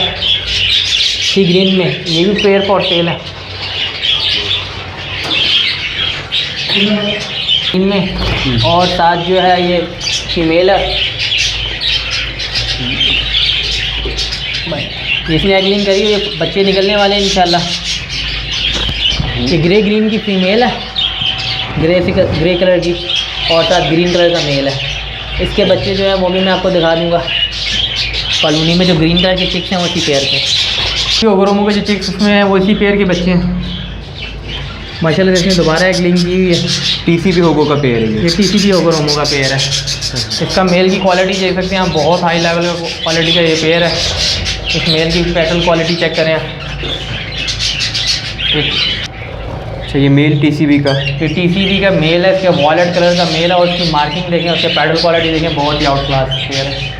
सी ग्रीन में। ये भी पेयर फॉर सेल है इनमें। और साथ जो है ये फीमेल है, इसने एगलिंग करी, ये बच्चे निकलने वाले हैं इंशाल्लाह। ये ग्रे ग्रीन की फीमेल है, ग्रे कलर की, और साथ ग्रीन कलर का मेल है। इसके बच्चे जो है वो भी मैं आपको दिखा दूंगा। कॉलोनी में जो ग्रीन कलर के चिक्स हैं वो इसी पेयर के, होगोरोमो के जो चिक्स उसमें हैं वो इसी पेयर के बच्चे हैं माशाल्लाह से। इसने दोबारा एगलिंग की हुई है। टीसीबी होगो का पेयर है ये टीसीबी होगोरोमो का पेयर है। इसका मेल की क्वालिटी देख सकते हैं आप, बहुत हाई लेवल का क्वालिटी का ये पेयर है। इस मेल की पेटल क्वालिटी चेक करें। अच्छा, ये मेल टीसीबी का? ये टीसीबी का मेल है, इसका वॉलेट कलर का मेल है और इसकी मार्किंग देखें, उसके पेडल क्वालिटी देखें, बहुत ही आउट क्लास पेयर है।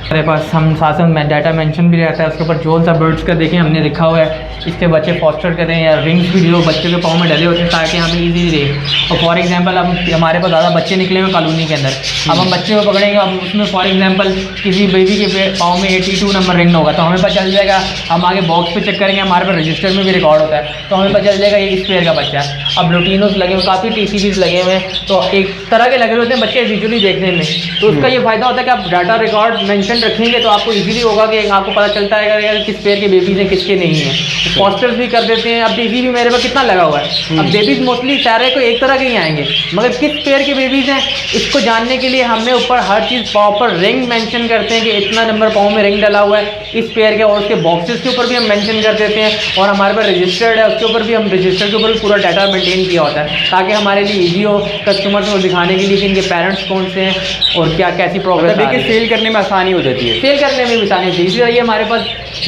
हमारे पास हम साथ में डाटा मेंशन भी रहता है उसके ऊपर। जोन सा बर्ड्स का देखें हमने लिखा हुआ है, इसके बच्चे फॉस्टर करें या रिंग्स भी जो बच्चे के पाँव में डले होते हैं ताकि यहाँ पे ईजी रहे। और फॉर एग्जांपल अब हमारे पास ज़्यादा बच्चे निकले हुए कॉलोनी के अंदर, अब हम बच्चे को पकड़ेंगे, अब उसमें फॉर एग्जांपल किसी बेबी के पाँव में 82 नंबर रिंग होगा तो हमें पता चल जाएगा। हम आगे बॉक्स पे चेक करेंगे, हमारे पास रजिस्टर में भी रिकॉर्ड होता है तो हमें पता चल जाएगा ये इस पेयर का बच्चा है। अब लुटीनोस लगे हुए, काफ़ी टीसीबीज लगे हुए हैं तो एक तरह के लगे हुए होते हैं बच्चे विजुअली देखने में। तो उसका ये फ़ायदा होता है कि आप डाटा रिकॉर्ड मेंशन रखेंगे तो आपको इजीली होगा कि आपको पता चलता है अगर किस पेयर के बेबीज़ हैं किसके नहीं हैं। फॉस्टर्स भी कर देते हैं। अब बेबी भी मेरे पास कितना लगा हुआ है। अब बेबीज़ मोस्टली सारे को एक तरह के ही आएंगे मगर किस पेयर के बेबीज़ हैं इसको जानने के लिए हमने ऊपर हर चीज़ प्रॉपर रिंग मेंशन करते हैं कि इतना नंबर पाँव में रिंग डला हुआ है इस पेयर के, और उसके बॉक्सेस के ऊपर भी हम मेंशन कर देते हैं। और हमारे पास रजिस्टर्ड है उसके ऊपर भी, हम रजिस्टर के ऊपर भी पूरा डाटा मेंटेन किया होता है ताकि हमारे लिए ईजी हो कस्टमर्स को दिखाने के लिए कि इनके पेरेंट्स कौन से हैं और क्या कैसी प्रोग्रेस। देखिए सेल करने में आसानी हो जाती है। सेल करने में भी आसानी होती है। इसी तरह ये हमारे पास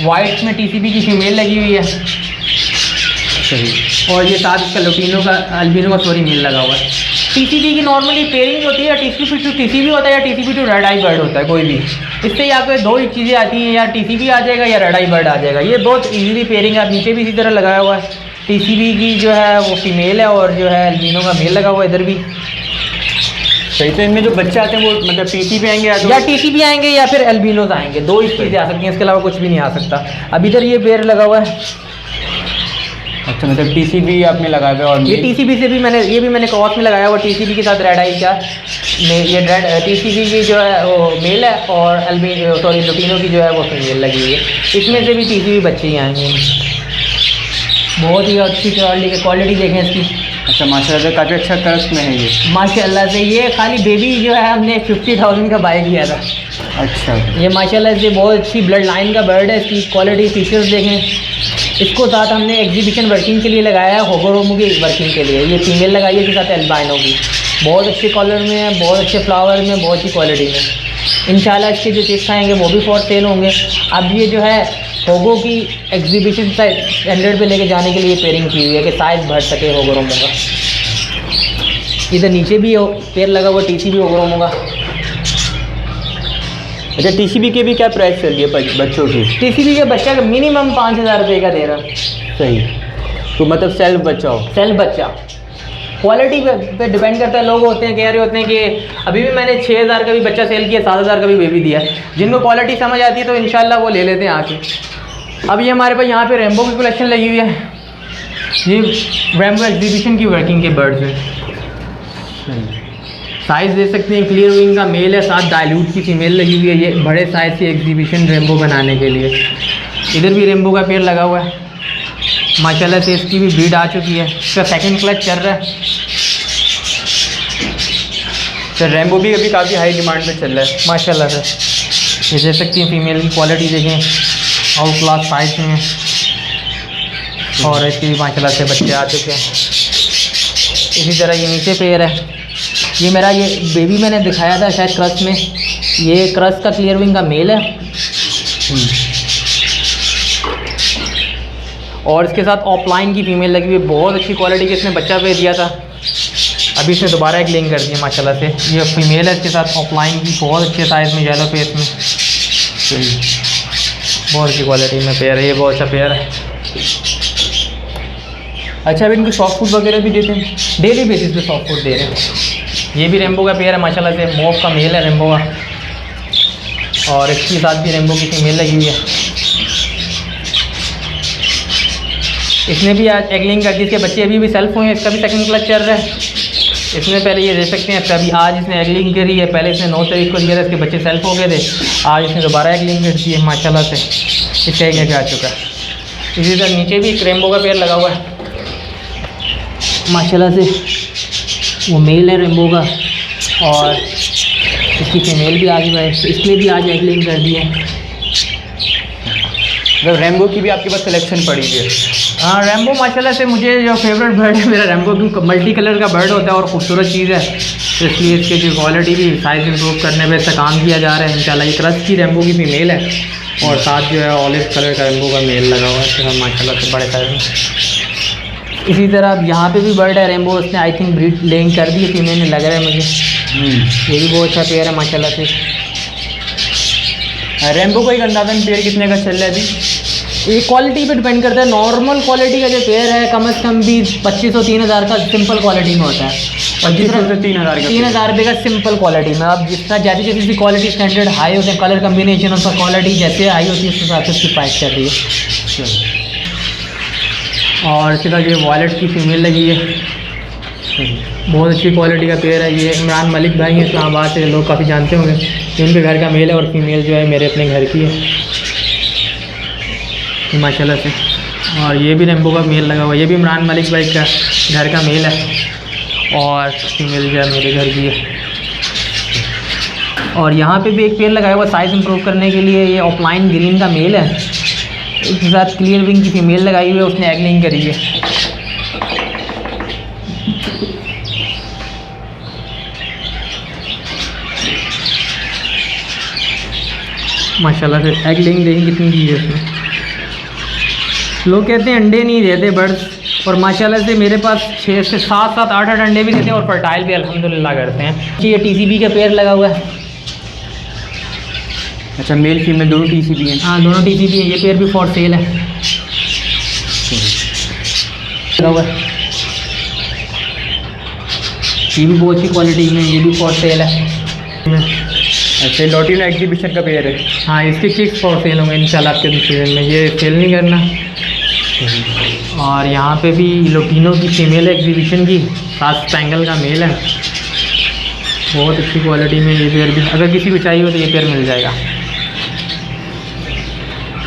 वाइट में टीसीबी की फीमेल लगी हुई है। सही। और ये साथ इसका लुटीनो का अल्बिनो का सॉरी मेल लगा हुआ है। टीसीबी की नॉर्मली पेयरिंग होती है या टीसीबी टू टीसीबी होता है या TCB two red eye bird होता है कोई भी। इससे यहाँ पे दो ही चीज़ें आती हैं, या टीसीबी आ जाएगा या रेड आई बर्ड आ जाएगा। ये बहुत इजीली पेयरिंग है। आप नीचे भी इसी तरह लगाया हुआ है, टीसीबी की जो है वो फीमेल है और जो है एल्बिनो का मेल लगा हुआ है इधर भी। सही। तो इनमें जो बच्चे आते हैं वो मतलब टीसीबी आएंगे या टीसीबी आएंगे या फिर एल्बिनोज आएंगे, दो ही चीज़ें आ सकती हैं, इसके अलावा कुछ भी नहीं आ सकता। अब इधर ये पेयर लगा हुआ है। अच्छा, मतलब टीसीबी आपने लगा हुआ है और ये टीसीबी से भी मैंने क्रॉस में लगाया हुआ, टीसीबी के साथ रेड आई का ये रेड टीसीबी की जो है वो मेल है और लुटिनो की जो है वो फीमेल लगी हुई है। इसमें से भी टीसीबी बच्चे ही आएंगे। बहुत ही अच्छी क्वालिटी देखें इसकी। अच्छा, माशाल्लाह से काफ़ी अच्छा क्रस्ट में है ये। माशाल्लाह से ये खाली बेबी जो है हमने 50,000 का बाय किया था। अच्छा, ये माशाल्लाह से बहुत अच्छी ब्लड लाइन का बर्ड है। इसकी क्वालिटी फीचर्स देखें। इसको साथ हमने एग्जीबिशन वर्किंग के लिए लगाया है, होगोरोमो की वर्किंग के लिए। ये फीमेल लगाई है, इसके साथ एल्बाइनो की। बहुत अच्छे कलर में है, बहुत अच्छे फ्लावर में, बहुत अच्छी क्वालिटी में। इंशाल्लाह इसके जो चिक्स आएंगे वो भी फॉर सेल होंगे। अब ये जो है होगो की एग्जीबिशन स्टैंडर्ड पे लेके जाने के लिए पेयरिंग की हुई है कि साइज़ बढ़ सके होगोरोमो का। इधर नीचे भी पेयर लगा हुआ टीसीबी होगोरोमो का। अच्छा, टीसीबी के भी क्या प्राइस चल रही है बच्चों की? टीसीबी के बच्चा का मिनिमम 5,000 रुपये का दे रहा। सही। तो मतलब सेल्फ बच्चा हो? सेल्फ बच्चा। क्वालिटी पे डिपेंड करता है। लोग होते हैं कह रहे होते हैं कि अभी भी मैंने 6,000 का भी बच्चा सेल किया, 7,000 का भी बेबी दिया। जिनको क्वालिटी समझ आती है तो इंशाल्लाह वो ले लेते हैं आके। अब ये हमारे पास यहाँ पे रेम्बो की कलेक्शन लगी हुई है। ये रेम्बो एग्जीबिशन की वर्किंग के बर्ड्स हैं। साइज़ दे सकते हैं, क्लियर विंग का मेल है, साथ डाइल्यूट की फीमेल लगी हुई है। ये बड़े साइज़ की एग्जीबिशन रेम्बो बनाने के लिए। इधर भी रेम्बो का पेड़ लगा हुआ है। माशाल्लाह से इसकी भी ब्रीड आ चुकी है। इसका सेकंड क्लच चल रहा है। सर रेम्बो भी अभी काफ़ी हाई डिमांड पे चल रहा है माशाल्लाह से। ये देख सकती हैं फीमेल की क्वालिटी देखें, आउट क्लास साइज में। और इसके भी माशाल्लाह से बच्चे आ चुके हैं। इसी तरह ये नीचे पेयर है। ये मेरा ये बेबी मैंने दिखाया था शायद क्रस्ट में। ये क्रस्ट का क्लियर विंग का मेल है। और इसके साथ ऑफलाइन की फीमेल लगी हुई, बहुत अच्छी क्वालिटी के इसने बच्चा पे दिया था। अभी इसने दोबारा एक लिंक कर दिया माशाल्लाह से। ये फीमेल है, इसके साथ ऑफलाइन की बहुत अच्छे साइज़ में येलो फेस में, बहुत अच्छी क्वालिटी में पेयर है। ये बहुत अच्छा पेयर है। अच्छा, अब इनको सॉफ्ट फूड वगैरह भी देते हैं? डेली बेसिस पे सॉफ्ट फूड दे रहे हैं। ये भी रेम्बो का पेयर है माशाल्लाह से। मोफ का मेल है रेम्बो का, और इसके साथ भी रेम्बो की फीमेल लगी हुई है। इसने भी आज एगलिंग कर दी। इसके बच्चे अभी भी सेल्फ हुए हैं। इसका भी सेकंड क्लच चल रहा है। इसमें पहले ये देख सकते हैं इसका भी आज इसने एगलिंग करी है। पहले इसने 9 तारीख को दिया था, इसके बच्चे सेल्फ हो गए थे। आज इसने दोबारा एगलिंग कर दी है माशाल्लाह से। इसका एक आ चुका है। इसी तरह नीचे भी एक रेम्बो का पेयर लगा हुआ है माशाल्लाह से। वो मेल है रेम्बो का, और इसकी फीमेल भी आगे है। इसलिए भी आज एगलिंग कर दी है। मतलब रेम्बो की भी आपके पास सिलेक्शन पड़ी है? हाँ, रेम्बो माशाल्लाह से मुझे जो फेवरेट बर्ड है मेरा रेम्बो, क्योंकि मल्टी कलर का बर्ड होता है और ख़ूबसूरत चीज़ है। तो इसलिए इसकी जो क्वालिटी भी साइज़ इंप्रूव करने पे इसका काम किया जा रहा है इंशाल्लाह। ये क्रस्ट की रेम्बो की फीमेल है और साथ जो है ऑलिव कलर का रेम्बो का मेल लगा हुआ है माशाल्लाह से बड़े साइज़ में। इसी तरह अब यहाँ पे भी बर्ड है रेम्बो। उसने आई थिंक ब्रीड लेंग कर दी है फीमेल ने, लग रहा है मुझे। ये भी बहुत अच्छा पेयर है माशाल्लाह से। रेम्बो का एक अंदाज़न पेयर कितने का चल रहा है अभी? ये क्वालिटी पे डिपेंड करता है। नॉर्मल क्वालिटी का जो पेयर है कम से कम भी 2500-3000 का सिंपल क्वालिटी में होता है। और जिस 3,000 रुपये का सिंपल क्वालिटी में। अब जितना जैसे जैसे क्वालिटी स्टैंडर्ड हाई होते हैं, कलर कम्बिनेशन उसका क्वालिटी जैसे हाई होती है उस हिसाब से उसकी प्राइस चल रही है। और इसके साथ ये वॉलेट की फीमेल लगी है। बहुत अच्छी क्वालिटी का पेयर है। ये इमरान मलिक भाई हैं इस्लामाबाद से, लोग काफ़ी जानते होंगे। उनके घर का मेल है और फीमेल जो है मेरे अपने घर की है माशाल्लाह से। और ये भी रेम्बो का मेल लगा हुआ है। ये भी इमरान मलिक भाई का घर का मेल है और फीमेल जो है मेरे घर की है। और यहाँ पे भी एक पेयर लगाया हुआ साइज़ इंप्रूव करने के लिए। ये ऑफलाइन ग्रीन का मेल है, इसके साथ क्लियर विंग की फीमेल लगाई हुई है। उसने एगलिंग करी है। माशाल्लाह से एगलिंग देखिए कितनी की है इसमें। लोग कहते हैं अंडे नहीं देते बर्ड्स, और माशाल्लाह से मेरे पास 6 से 7-8 अंडे भी देते हैं और फर्टाइल भी अल्हम्दुलिल्लाह करते हैं। ये टीसीबी का पेयर लगा हुआ है। अच्छा, मेल फीमेल दोनों टीसीबी हैं? हाँ, दोनों टीसीबी हैं। ये पेयर भी फॉर सेल है। लगा हुआ है, ये भी बहुत अच्छी क्वालिटी में, ये भी फॉर सेल है। अच्छा, लॉटिनो एग्जीबिशन का पेयर है। हाँ, इसके चिक्स फॉर सेल होंगे इंशाल्लाह आपके सीजन में, ये सेल नहीं करना। और यहाँ पे भी लोटिनो की फीमेल एग्जीबिशन की, सात स्पैंगल का मेल है, बहुत अच्छी क्वालिटी में ये पेयर भी, अगर किसी को चाहिए हो तो ये पेयर मिल जाएगा।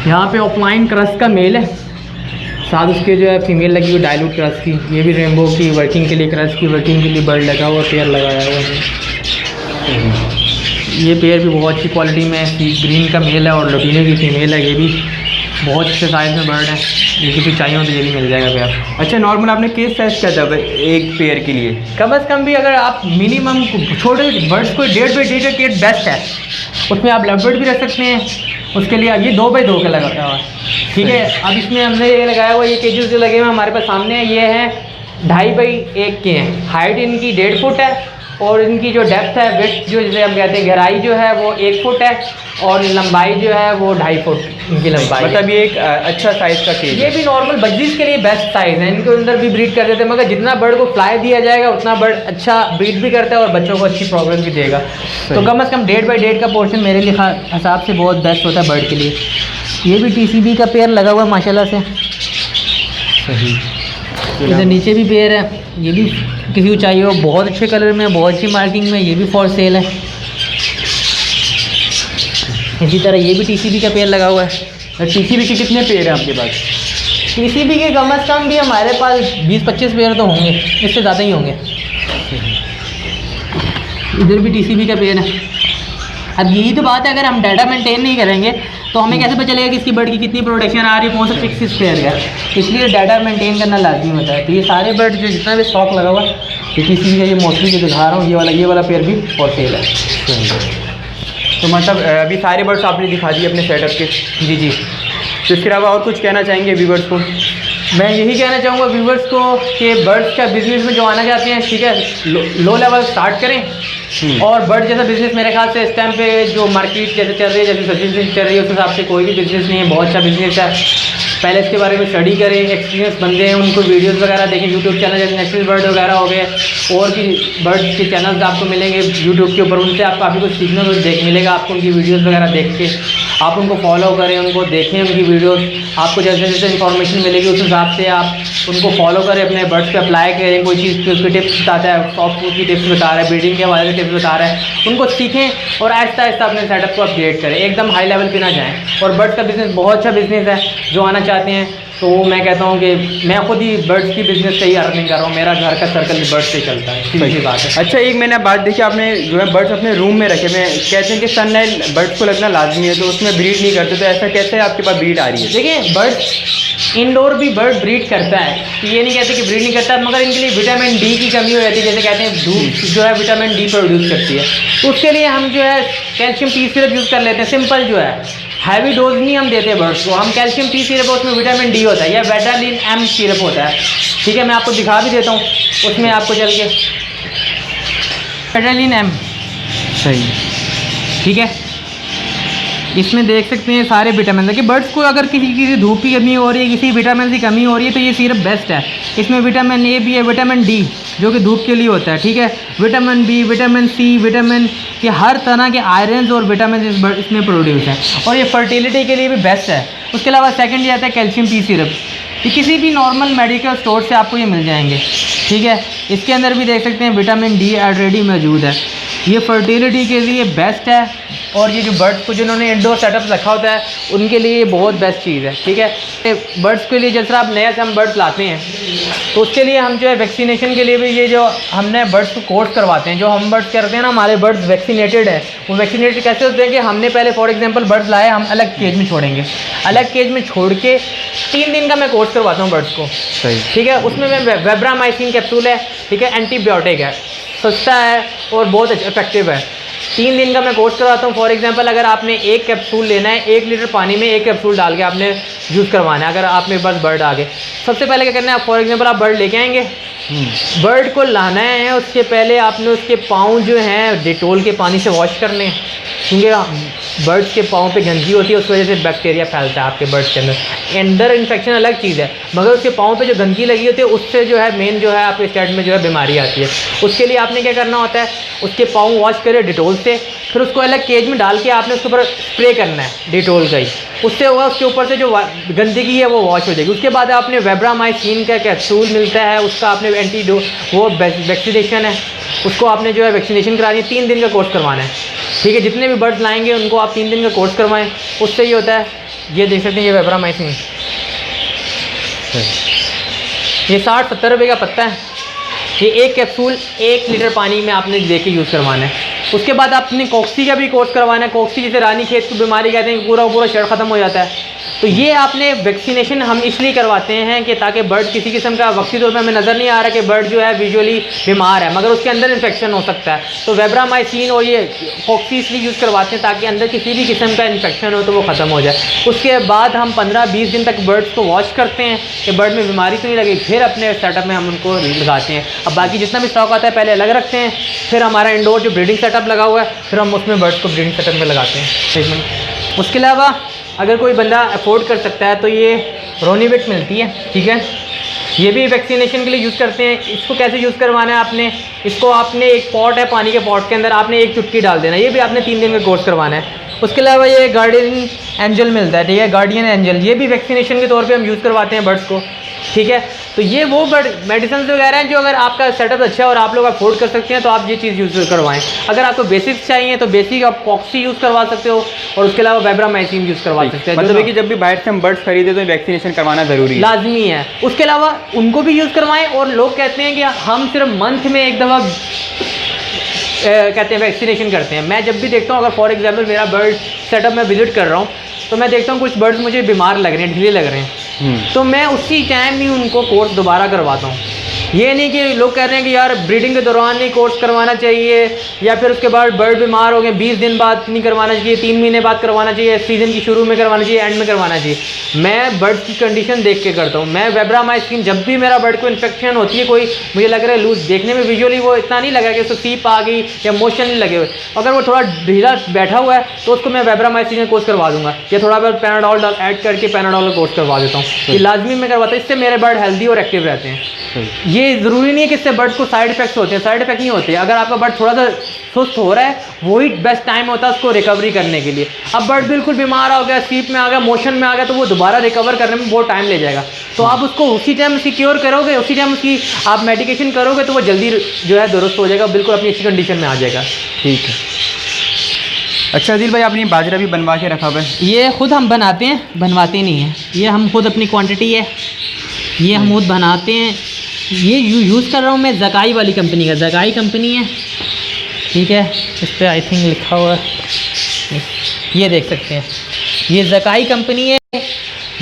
यहाँ पे ऑफलाइन क्रस्ट का मेल है, साथ उसके जो है फीमेल लगी हुई डायलूट क्रस्ट की, ये भी रेनबो की वर्किंग के लिए, क्रस्ट की वर्किंग के लिए बर्ड लगा हुआ पेयर लगाया हुआ है। ये पेयर भी बहुत अच्छी क्वालिटी में है, ग्रीन का मेल है और लोटिनो की फीमेल है, ये भी बहुत अच्छे साइज़ में बर्ड है, ये किसी चाहिए हो तो ये भी मिल जाएगा पेयर। अच्छा, नॉर्मल आपने किस साइज़ का था एक पेयर के लिए? कम अज़ कम भी अगर आप मिनिमम छोटे बर्ड्स को 1.5 बाई 1.5 का केट बेस्ट है, उसमें आप लव बर्ड भी रख सकते हैं, उसके लिए ये 2 बाई 2 का लगा हुआ है, ठीक है। अब इसमें हमने ये लगाया हुआ, ये केजेस जो लगे हुए हैं हमारे पास सामने, ये हैं 2.5 बाई 1 के हैं, हाइट इनकी 1.5 फुट है और इनकी जो डेप्थ है, विड्थ जो जिसे हम कहते हैं गहराई जो है वो 1 फुट है और लंबाई जो है वो 2.5 फुट इनकी लंबाई। मतलब ये एक अच्छा साइज़ का केज ये है। भी नॉर्मल बजीज के लिए बेस्ट साइज़ है, इनके अंदर भी ब्रीड कर देते हैं, मगर जितना बर्ड को फ्लाई दिया जाएगा उतना बर्ड अच्छा ब्रीड भी करता है और बच्चों को अच्छी प्रॉब्लम भी देगा। तो कम अज़ कम 1.5 बाई 1.5 का पोर्शन मेरे लिए हिसाब से बहुत बेस्ट होता है बर्ड के लिए। ये भी TCB का पेयर लगा हुआ है माशाल्लाह से, सही। इधर नीचे भी पेयर है, ये भी किसी को चाहिए हो, बहुत अच्छे कलर में, बहुत अच्छी मार्किंग में, ये भी फॉर सेल है। इसी तरह ये भी TCB का पेयर लगा हुआ है। TCB के कितने पेयर हैं आपके पास? TCB के कम अज़ कम भी हमारे पास 20-25 पेयर तो होंगे, इससे ज़्यादा ही होंगे। इधर भी TCB का पेयर है। अब यही तो बात है, अगर हम डाटा मेंटेन नहीं करेंगे तो हमें कैसे पता चलेगा कि इसकी बर्ड की कितनी प्रोडक्शन आ रही है, कौन सा फिक्स पेयर है, इसलिए डाटा मेंटेन करना लाजमी होता है। तो ये सारे बर्ड जो जितना भी स्टॉक लगा हुआ है, ये TCB का, ये मोस्टली जो दिखा रहा हूँ ये वाला पेयर भी फॉर सेल है। तो मतलब अभी सारे बर्ड्स आपने दिखा दिए अपने सेटअप के। जी जी। तो इसके अलावा और कुछ कहना चाहेंगे व्यूवर्स को? मैं यही कहना चाहूँगा व्यूवर्स को कि बर्ड्स का बिज़नेस में जो आना चाहते हैं, ठीक है, लो लेवल स्टार्ट करें और बर्ड जैसा बिज़नेस मेरे ख्याल से इस टाइम पे जो मार्केट जैसे चल रही है, जैसे सर्विस चल रही है, उस हिसाब से कोई भी बिज़नेस नहीं है, बहुत अच्छा बिज़नेस है। पहले इसके बारे में स्टडी करें, एक्सपीरियंस बंदे हैं उनको वीडियोस वगैरह देखें, यूट्यूब चैनल जैसे नेशनल बर्ड वगैरह हो गए, और भी बर्ड्स के चैनल्स आपको मिलेंगे यूट्यूब के ऊपर, उनसे आप काफ़ी कुछ सीखने को मिलेगा आपको, उनकी वीडियोस वगैरह देख के आप उनको फॉलो करें, उनको देखें उनकी वीडियोस, आपको जैसे जैसे इन्फॉर्मेशन मिलेगी उस हिसाब से आप उनको फॉलो करें, अपने बर्ड्स पे अप्लाई करें। कोई चीज़ की उसकी टिप्स बताता है, सॉफ्ट फूड की टिप्स बता रहा है, ब्रीडिंग के हवाले से टिप्स बता रहा है, उनको सीखें और आहिस्ता आहिस्ता अपने सेटअप को अपग्रेड करें, एकदम हाई लेवल पे ना जाएँ। और बर्ड्स का बिज़नेस बहुत अच्छा बिज़नेस है, जो आना चाहते हैं तो मैं कहता हूँ कि मैं खुद ही बर्ड्स की बिज़नेस से ही अर्निंग कर रहा हूँ, मेरा घर का सर्कल भी बर्ड्स से चलता है, सीधी बात है। अच्छा, एक मैंने बात देखी, आपने जो है बर्ड्स अपने रूम में रखे हुए, कहते हैं कि सनलाइट बर्ड्स को लगना लाजमी है, तो उसमें ब्रीड नहीं करते, तो ऐसा कैसे आपके पास ब्रीड आ रही है? देखिए, बर्ड इंडोर भी बर्ड ब्रीड करता है, तो ये नहीं कहते कि ब्रीड नहीं करता, मगर इनके लिए विटामिन डी की कमी हो जाती है, जैसे कहते हैं धूप जो है विटामिन डी प्रोड्यूस करती है, तो उसके लिए हम जो है कैल्शियम टी सिरप यूज़ कर लेते हैं। सिंपल जो है, हैवी डोज नहीं हम देते बर्ड्स को, हम कैल्शियम टी सिरप, उसमें विटामिन डी होता है या बेटालिन एम सिरप होता है, ठीक है, मैं आपको दिखा भी देता हूँ उसमें आपको चल के, बेटालिन एम, सही, ठीक है। इसमें देख सकते हैं सारे विटामिन, देखिए बर्ड्स को अगर किसी धूप की कमी हो रही है, किसी विटामिन की कमी हो रही है, तो ये सिरप बेस्ट है। इसमें विटामिन ए भी है, विटामिन डी जो कि धूप के लिए होता है, ठीक है, vitamin B, vitamin C, vitamin, ये हर तरह के आयरन और विटामिन इसमें प्रोड्यूस है, और ये फर्टिलिटी के लिए भी बेस्ट है। उसके अलावा सेकंड ये आता है कैल्शियम टी सिरप, ये किसी भी नॉर्मल मेडिकल स्टोर से आपको ये मिल जाएंगे, ठीक है। इसके अंदर भी देख सकते हैं विटामिन डी ऑलरेडी मौजूद है, ये फर्टिलिटी के लिए बेस्ट है, और ये जो बर्ड्स को जिन्होंने इंडोर सेटअप रखा होता है उनके लिए ये बहुत बेस्ट चीज़ है, ठीक है। बर्ड्स के लिए जैसे आप नया से हम बर्ड्स लाते हैं तो उसके लिए हम जो है वैक्सीनेशन के लिए भी ये जो हमने बर्ड्स को कोर्स करवाते हैं, जो हम बर्ड्स करते हैं ना, हमारे बर्ड्स वैक्सीनेटेड है, वो वैक्सीनेटेड कैसे होते हैं कि हमने पहले फॉर एग्जांपल बर्ड्स लाए, हम अलग केज में छोड़ेंगे, अलग केज में छोड़ के 3 दिन का मैं कोर्स करवाता हूँ बर्ड्स को, सही, ठीक है। उसमें मैं वेब्रामाइसिन कैप्सूल है, ठीक है, एंटीबायोटिक है, सस्ता है और बहुत इफेक्टिव है। 3 दिन का मैं कोर्स करवाता हूँ। फॉर एग्जांपल अगर आपने 1 कैप्सूल लेना है, 1 लीटर पानी में 1 कैप्सूल डाल के आपने यूज़ करवाना है, अगर आप मेरे पास बर्ड आ गए, सबसे पहले क्या करना है, आप फॉर एग्जांपल आप बर्ड लेके आएंगे, बर्ड को लाना है, उसके पहले आपने उसके पाँव जो हैं डिटोल के पानी से वॉश करने हैं, क्योंकि बर्ड्स के पाँव पे गंदगी होती है, उस वजह से बैक्टीरिया फैलता है आपके बर्ड्स के अंदर इन्फेक्शन अलग चीज़ है, मगर उसके पाँव पे जो गंदगी लगी होती है उससे जो है मेन जो है आपके स्टड में जो है बीमारी आती है। उसके लिए आपने क्या करना होता है, उसके पाँव वॉश करें डिटोल से, फिर उसको अलग केज में डाल के आपने उसके ऊपर स्प्रे करना है डिटोल का ही, उससे होगा उसके ऊपर से जो गंदगी है वो वॉश हो जाएगी। उसके बाद आपने वेब्रामाइसिन का कैप्सूल मिलता है, उसका आपने वो वैक्सीनेशन है, उसको आपने जो है वैक्सीनेशन करानी है, 3 दिन का कोर्स करवाना है, ठीक है। जितने भी बर्ड्स लाएंगे उनको आप 3 दिन का कोर्स करवाएं, उससे ये होता है। ये देख सकते हैं ये वेब्रामाइसिन, ये 60-70 रुपये का पत्ता है। ये एक कैप्सूल 1 लीटर पानी में आपने दे के यूज़ करवाना है। उसके बाद आपने कॉक्सी का भी कोर्स करवाना है। कॉक्सी जिसे रानी खेत की बीमारी कहते हैं, पूरा शर्ट ख़त्म हो जाता है। तो ये आपने वैक्सीनेशन हम इसलिए करवाते हैं कि ताकि बर्ड किसी किस्म का वक्ती तौर पे हमें नज़र नहीं आ रहा कि बर्ड जो है विजुअली बीमार है, मगर उसके अंदर इन्फेक्शन हो सकता है। तो वेब्रामाइसिन और ये कॉक्सी इसलिए यूज़ करवाते हैं ताकि अंदर किसी भी किस्म का इन्फेक्शन हो तो वो ख़त्म हो जाए। उसके बाद हम 15-20 दिन तक बर्ड्स को वॉश करते हैं कि बर्ड में बीमारी तो नहीं लगी, फिर अपने सेटअप में हम उनको लगाते हैं। अब बाकी जितना भी स्टॉक आता है पहले अलग रखते हैं, फिर हमारा इंडोर जो ब्रीडिंग सेटअप लगा हुआ है फिर हम उसमें बर्ड्स को ब्रीडिंग सेटअप में लगाते हैं ट्रीटमेंट। उसके अलावा अगर कोई बंदा अफोर्ड कर सकता है तो ये रोनीविट मिलती है, ठीक है। ये भी वैक्सीनेशन के लिए यूज़ करते हैं। इसको कैसे यूज़ करवाना है आपने, इसको आपने एक पॉट है, पानी के पॉट के अंदर आपने 1 चुटकी डाल देना, ये भी आपने 3 दिन का कोर्स करवाना है। उसके अलावा ये गार्डियन एंजल मिलता है, ठीक है, गार्डियन एंजल, ये भी वैक्सीनेशन के तौर पे हम यूज़ करवाते हैं बर्ड्स को, ठीक है। तो ये वो मेडिसिन वगैरह हैं जो अगर आपका सेटअप अच्छा है और आप लोग अफोर्ड कर सकते हैं तो आप ये चीज़ यूज़ करवाएं। अगर आपको बेसिक्स चाहिए तो बेसिक आप कॉक्सी यूज़ करवा सकते हो और उसके अलावा वेब्रामाइसिन यूज़ करवा सकते हैं। मतलब है कि जब भी बाहर से हम बर्ड्स खरीदे तो वैक्सीनेशन करवाना ज़रूरी है, लाजमी है। उसके अलावा उनको भी यूज़ करवाएं। और लोग कहते हैं कि हम सिर्फ मंथ में एक दफ़ा कहते हैं वैक्सीनेशन करते हैं। मैं जब भी देखता हूँ, अगर फॉर एग्जांपल मेरा बर्ड सेटअप में विज़िट कर रहा हूँ तो मैं देखता हूँ कुछ बर्ड्स मुझे बीमार लग रहे हैं, ढीले लग रहे हैं, तो मैं उसी टाइम ही उनको कोर्स दोबारा करवाता हूँ। ये नहीं कि लोग कह रहे हैं कि यार ब्रीडिंग के दौरान नहीं कोर्स करवाना चाहिए या फिर उसके बाद बर्ड बीमार हो गए 20 दिन बाद नहीं करवाना चाहिए, 3 महीने बाद करवाना चाहिए, सीज़न की शुरू में करवाना चाहिए, एंड में करवाना चाहिए। मैं बर्ड की कंडीशन देख के करता हूँ। मैं वेब्रामाइसिन जब भी मेरा बर्ड को इन्फेक्शन होती है, कोई मुझे लग रहा है लूज, देखने में विजुअली वो इतना नहीं लगा कि उसको सीप आ गई या मोशन नहीं लगे हुए, अगर वो थोड़ा ढीला बैठा हुआ है तो उसको मैं वेब्रामाइसिन का कोर्स करवा दूँगा या थोड़ा बहुत पैनाडोल ऐड करके पैनाडोल का कोर्स करवा देता हूँ। ये लाजमी मैं करवाता हूँ, इससे मेरे बर्ड हेल्दी और एक्टिव रहते हैं। ये ज़रूरी नहीं है कि इससे बर्ड को साइड इफेक्ट्स होते हैं, साइड इफेक्ट नहीं होते। अगर आपका बर्ड थोड़ा सा सुस्त हो रहा है वही बेस्ट टाइम होता है उसको रिकवरी करने के लिए। अब बर्ड बिल्कुल बीमार हो गया, स्लीप में आ गया, मोशन में आ गया, तो वो दोबारा रिकवर करने में बहुत टाइम ले जाएगा। तो आप उसको उसी टाइम उसकी क्योर करोगे, उसी टाइम उसकी आप मेडिकेशन करोगे तो वो जल्दी जो है दुरुस्त हो जाएगा, बिल्कुल अपनी अच्छी कंडीशन में आ जाएगा। ठीक है। अच्छा आदिल भाई, आपने बाजरा भी बनवा के रखा हुआ है? ये खुद हम बनाते हैं, बनवाते नहीं हैं। ये हम खुद अपनी क्वांटिटी है, ये हम खुद बनाते हैं। ये यूज़ कर रहा हूँ मैं ज़काई वाली कंपनी का, ज़काई कंपनी है, ठीक है। इस पर आई थिंक लिखा हुआ है, ये देख सकते हैं, ये ज़काई कंपनी है।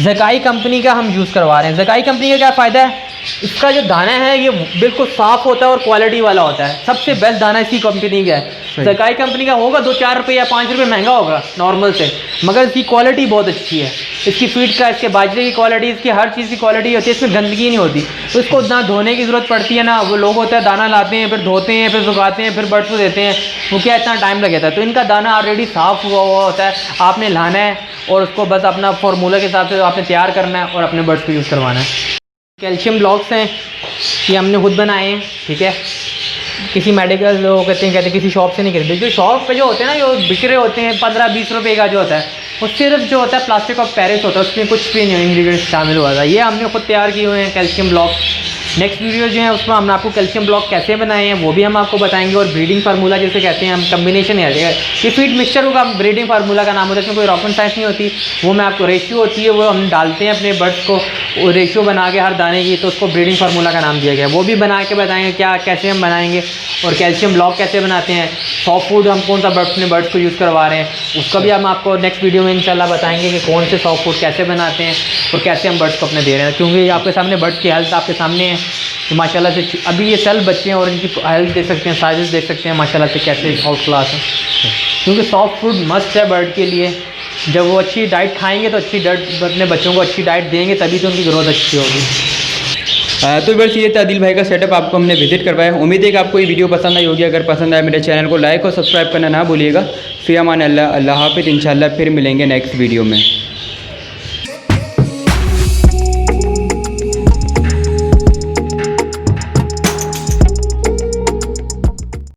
ज़काई कंपनी का हम यूज़ करवा रहे हैं। ज़काई कंपनी का क्या फ़ायदा है, इसका जो दाना है ये बिल्कुल साफ़ होता है और क्वालिटी वाला होता है। सबसे बेस्ट दाना इसी कंपनी का है। ज़काई कंपनी का होगा 2-4 रुपये या 5 रुपये महंगा होगा नॉर्मल से, मगर इसकी क्वालिटी बहुत अच्छी है। इसकी फीड का, इसके बाजरे की क्वालिटी, इसकी हर चीज़ की क्वालिटी होती है, इसमें गंदगी नहीं होती। तो इसको ना धोने की ज़रूरत पड़ती है ना, वो लोग होता है दाना लाते हैं फिर धोते हैं फिर सुखाते हैं फिर बर्ड्स को देते हैं, वो क्या इतना टाइम लग जाता है। तो इनका दाना ऑलरेडी साफ़ हुआ हुआ होता है, आपने लाना है और उसको बस अपना फार्मूला के हिसाब से आपने तैयार करना है और अपने बर्ड्स को यूज़ करवाना है। कैल्शियम ब्लॉक्स हैं, ये हमने खुद बनाए हैं, ठीक है। किसी मेडिकल लोग कहते हैं किसी शॉप से नहीं खरीदते। जो शॉप पे जो होते हैं ना, जो बिक रहे होते हैं 15-20 रुपये का जो होता है, वो सिर्फ जो होता है प्लास्टिक ऑफ पेरिस होता है, उसमें कुछ भी नहीं इंग्रेडिएंट्स शामिल हुआ था। ये हमने खुद तैयार किए हुए हैं कैल्शियम ब्लॉक। नेक्स्ट वीडियो जो है उसमें हमने आपको कैल्शियम ब्लॉक कैसे बनाए हैं वो भी हम आपको बताएंगे, और ब्रीडिंग फार्मूला जैसे कहते हैं हम, कम्बिनेशन है ये फीड मिक्सचर होगा, ब्रीडिंग फार्मूला का नाम होता है, इसमें कोई रॉकेट साइंस नहीं होती। वो मैं आपको रेशियो होती है, वो हम डालते हैं अपने बर्ड्स को, वो रेशियो बना के हर दाने की, तो उसको ब्रीडिंग फार्मूला का नाम दिया गया। वो भी बना के बताएंगे क्या कैसे हम बनाएंगे, और कैल्शियम ब्लॉक कैसे बनाते हैं, सॉफ्ट फूड हम कौन सा अपने बर्ड्स को यूज़ करवा रहे हैं, उसका भी हम आपको नेक्स्ट वीडियो में इंशाल्लाह बताएंगे कि कौन से सॉफ्ट फूड कैसे बनाते हैं और कैसे हम बर्ड्स को अपने दे रहे हैं। क्योंकि आपके सामने बर्ड्स की हेल्थ आपके सामने है, तो माशाल्लाह से अभी ये सेल बच्चे हैं और इनकी हेल्थ देख सकते हैं, साइजेस देख सकते हैं माशाल्लाह से कैसे आउट क्लास है। क्योंकि सॉफ्ट फूड मस्ट है बर्ड के लिए। जब वो अच्छी डाइट खाएंगे तो अच्छी डाइट, अपने बच्चों को अच्छी डाइट देंगे तभी तो उनकी ग्रोथ अच्छी होगी। तो बस ये था आदिल भाई का सेटअप, आपको हमने विजिट करवाया। उम्मीद है कि आपको ये वीडियो पसंद आई होगी। अगर पसंद आए मेरे चैनल को लाइक और सब्सक्राइब करना ना भूलिएगा। फिर अमान अल्लाह हाफिज़। इंशाल्लाह फिर मिलेंगे नेक्स्ट वीडियो में।